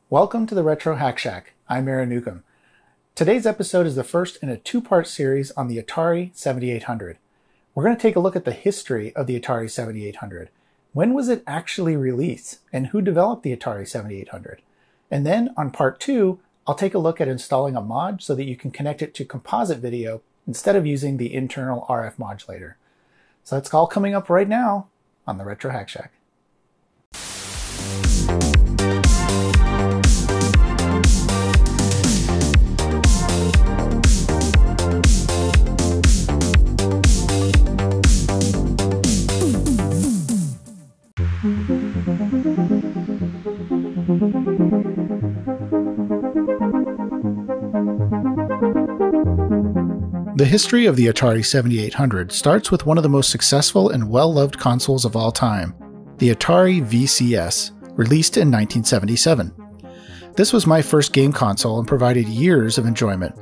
Welcome to the Retro Hack Shack. I'm Aaron Newcomb. Today's episode is the first in a two-part series on the Atari 7800. We're going to take a look at the history of the Atari 7800. When was it actually released, and who developed the Atari 7800? And then on part 2, I'll take a look at installing a mod so that you can connect it to composite video instead of using the internal RF modulator. So that's all coming up right now on the Retro Hack Shack. The history of the Atari 7800 starts with one of the most successful and well-loved consoles of all time, the Atari VCS, released in 1977. This was my first game console and provided years of enjoyment.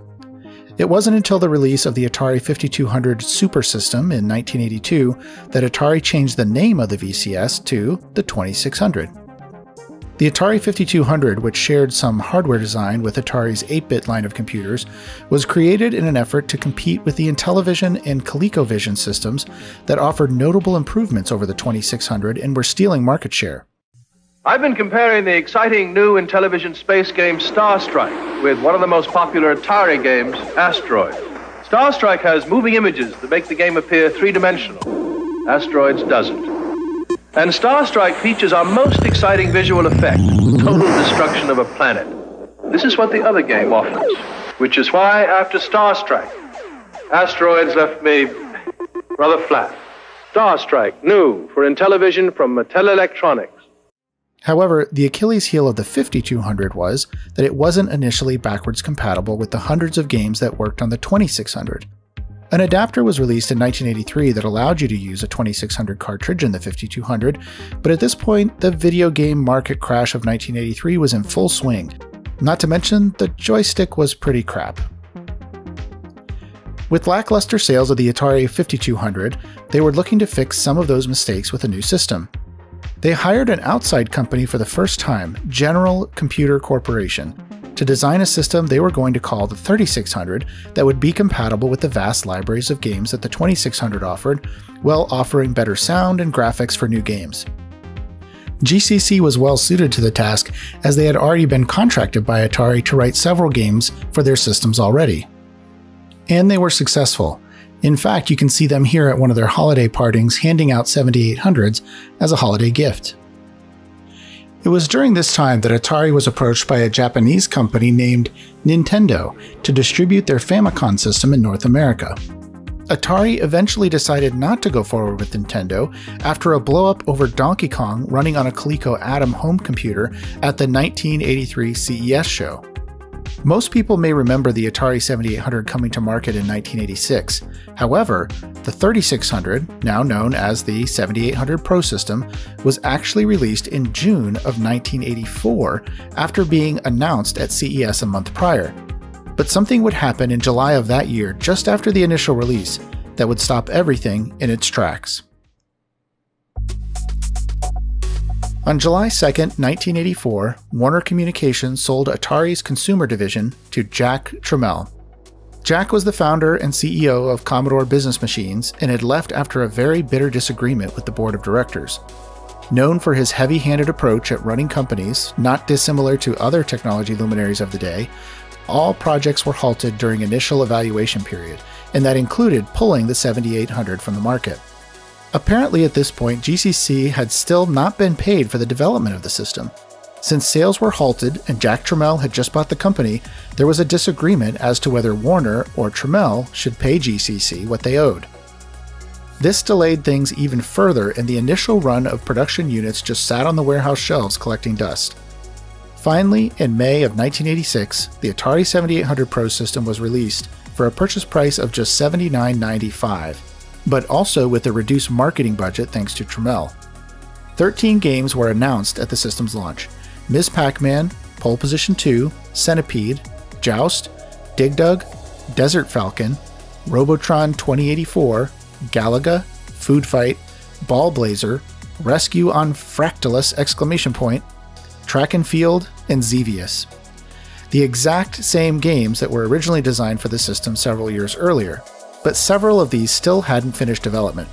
It wasn't until the release of the Atari 5200 Super System in 1982 that Atari changed the name of the VCS to the 2600. The Atari 5200, which shared some hardware design with Atari's 8-bit line of computers, was created in an effort to compete with the Intellivision and ColecoVision systems that offered notable improvements over the 2600 and were stealing market share. I've been comparing the exciting new Intellivision space game Star Strike with one of the most popular Atari games, Asteroid. Star Strike has moving images that make the game appear three-dimensional. Asteroids doesn't. And Star Strike features our most exciting visual effect, total destruction of a planet. This is what the other game offers, which is why, after Star Strike, Asteroids left me rather flat. Star Strike, new for Intellivision from Mattel Electronics. However, the Achilles heel of the 5200 was that it wasn't initially backwards compatible with the hundreds of games that worked on the 2600. An adapter was released in 1983 that allowed you to use a 2600 cartridge in the 5200, but at this point, the video game market crash of 1983 was in full swing. Not to mention, the joystick was pretty crap. With lackluster sales of the Atari 5200, they were looking to fix some of those mistakes with a new system. They hired an outside company for the first time, General Computer Corporation, to design a system they were going to call the 3600 that would be compatible with the vast libraries of games that the 2600 offered, while offering better sound and graphics for new games. GCC was well suited to the task, as they had already been contracted by Atari to write several games for their systems already. And they were successful. In fact, you can see them here at one of their holiday partings handing out 7800s as a holiday gift. It was during this time that Atari was approached by a Japanese company named Nintendo to distribute their Famicom system in North America. Atari eventually decided not to go forward with Nintendo after a blow-up over Donkey Kong running on a Coleco Adam home computer at the 1983 CES show. Most people may remember the Atari 7800 coming to market in 1986. However, the 3600, now known as the 7800 Pro system, was actually released in June of 1984 after being announced at CES a month prior. But something would happen in July of that year, just after the initial release, that would stop everything in its tracks. On July 2, 1984, Warner Communications sold Atari's consumer division to Jack Tramiel. Jack was the founder and CEO of Commodore Business Machines and had left after a very bitter disagreement with the board of directors. Known for his heavy-handed approach at running companies, not dissimilar to other technology luminaries of the day, all projects were halted during initial evaluation period, and that included pulling the 7800 from the market. Apparently at this point, GCC had still not been paid for the development of the system. Since sales were halted and Jack Tramiel had just bought the company, there was a disagreement as to whether Warner or Tramiel should pay GCC what they owed. This delayed things even further, and the initial run of production units just sat on the warehouse shelves collecting dust. Finally, in May of 1986, the Atari 7800 Pro system was released for a purchase price of just $79.95. But also with a reduced marketing budget thanks to Tramiel. 13 games were announced at the system's launch: Ms. Pac-Man, Pole Position 2, Centipede, Joust, Dig Dug, Desert Falcon, Robotron 2084, Galaga, Food Fight, Ball Blazer, Rescue on Fractalus! Track and Field, and Xevious. The exact same games that were originally designed for the system several years earlier, but several of these still hadn't finished development.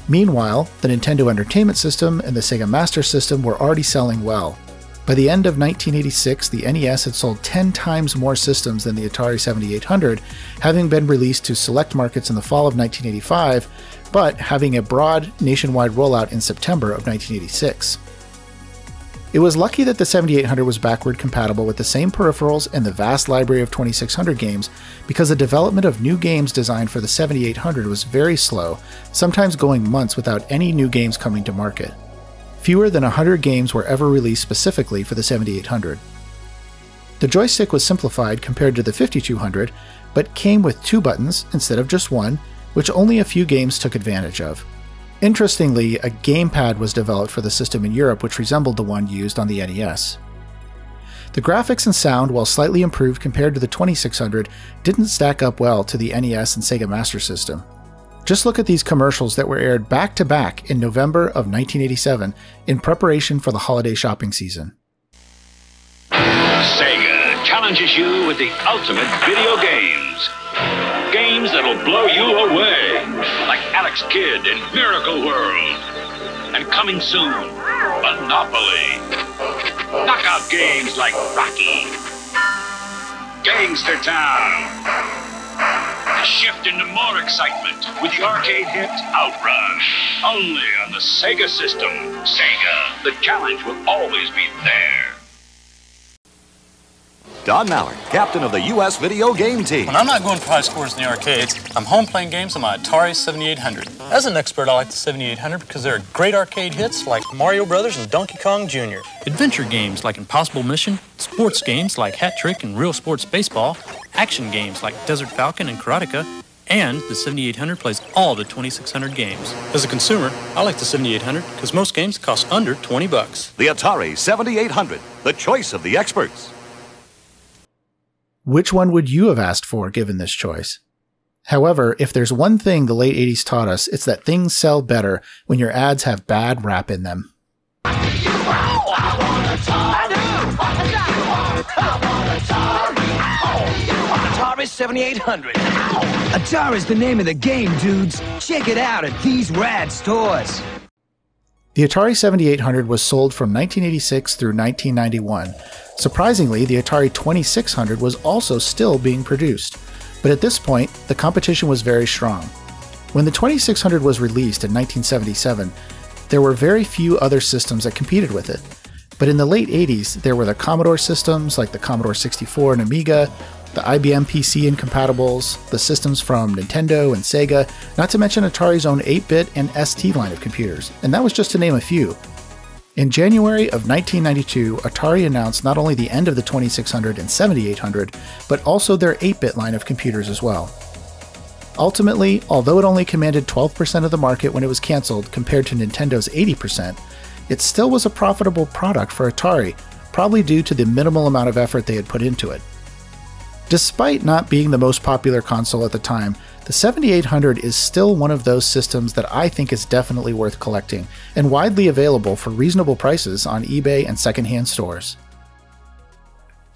Meanwhile, the Nintendo Entertainment System and the Sega Master System were already selling well. By the end of 1986, the NES had sold 10 times more systems than the Atari 7800, having been released to select markets in the fall of 1985, but having a broad nationwide rollout in September of 1986. It was lucky that the 7800 was backward compatible with the same peripherals and the vast library of 2600 games, because the development of new games designed for the 7800 was very slow, sometimes going months without any new games coming to market. Fewer than 100 games were ever released specifically for the 7800. The joystick was simplified compared to the 5200, but came with 2 buttons instead of just one, which only a few games took advantage of. Interestingly, a gamepad was developed for the system in Europe which resembled the one used on the NES. The graphics and sound, while slightly improved compared to the 2600, didn't stack up well to the NES and Sega Master System. Just look at these commercials that were aired back-to-back in November of 1987 in preparation for the holiday shopping season. Sega challenges you with the ultimate video games. Games that'll blow you away, like Alex Kidd in Miracle World. And coming soon, Monopoly. Knockout games like Rocky. Gangster Town. Shift into more excitement with the arcade hit Outrun. Only on the Sega system. Sega, the challenge will always be there. Don Mallard, captain of the U.S. video game team. When I'm not going for high scores in the arcades, I'm home playing games on my Atari 7800. As an expert, I like the 7800 because there are great arcade hits like Mario Brothers and Donkey Kong Jr., adventure games like Impossible Mission, sports games like Hat Trick and Real Sports Baseball, action games like Desert Falcon and Karateka, and the 7800 plays all the 2600 games. As a consumer, I like the 7800 because most games cost under $20. The Atari 7800, the choice of the experts. Which one would you have asked for given this choice? However, if there's one thing the late 80s taught us, it's that things sell better when your ads have bad rap in them. Atari 7800. Atari's the name of the game, dudes. Check it out at these rad stores. The Atari 7800 was sold from 1986 through 1991. Surprisingly, the Atari 2600 was also still being produced, but at this point, the competition was very strong. When the 2600 was released in 1977, there were very few other systems that competed with it. But in the late 80s, there were the Commodore systems like the Commodore 64 and Amiga, the IBM PC incompatibles, the systems from Nintendo and Sega, not to mention Atari's own 8-bit and ST line of computers, and that was just to name a few. In January of 1992, Atari announced not only the end of the 2600 and 7800, but also their 8-bit line of computers as well. Ultimately, although it only commanded 12% of the market when it was cancelled compared to Nintendo's 80%, it still was a profitable product for Atari, probably due to the minimal amount of effort they had put into it. Despite not being the most popular console at the time, the 7800 is still one of those systems that I think is definitely worth collecting, and widely available for reasonable prices on eBay and secondhand stores.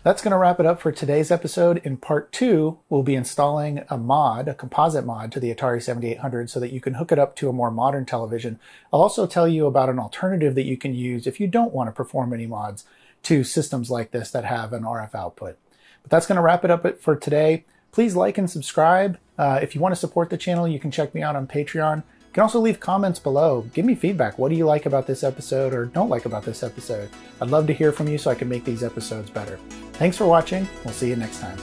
That's going to wrap it up for today's episode. In part 2, we'll be installing a composite mod to the Atari 7800 so that you can hook it up to a more modern television. I'll also tell you about an alternative that you can use if you don't want to perform any mods to systems like this that have an RF output. But that's going to wrap it up for today. Please like and subscribe. If you want to support the channel, you can check me out on Patreon. You can also leave comments below. Give me feedback. What do you like about this episode or don't like about this episode? I'd love to hear from you so I can make these episodes better. Thanks for watching. We'll see you next time.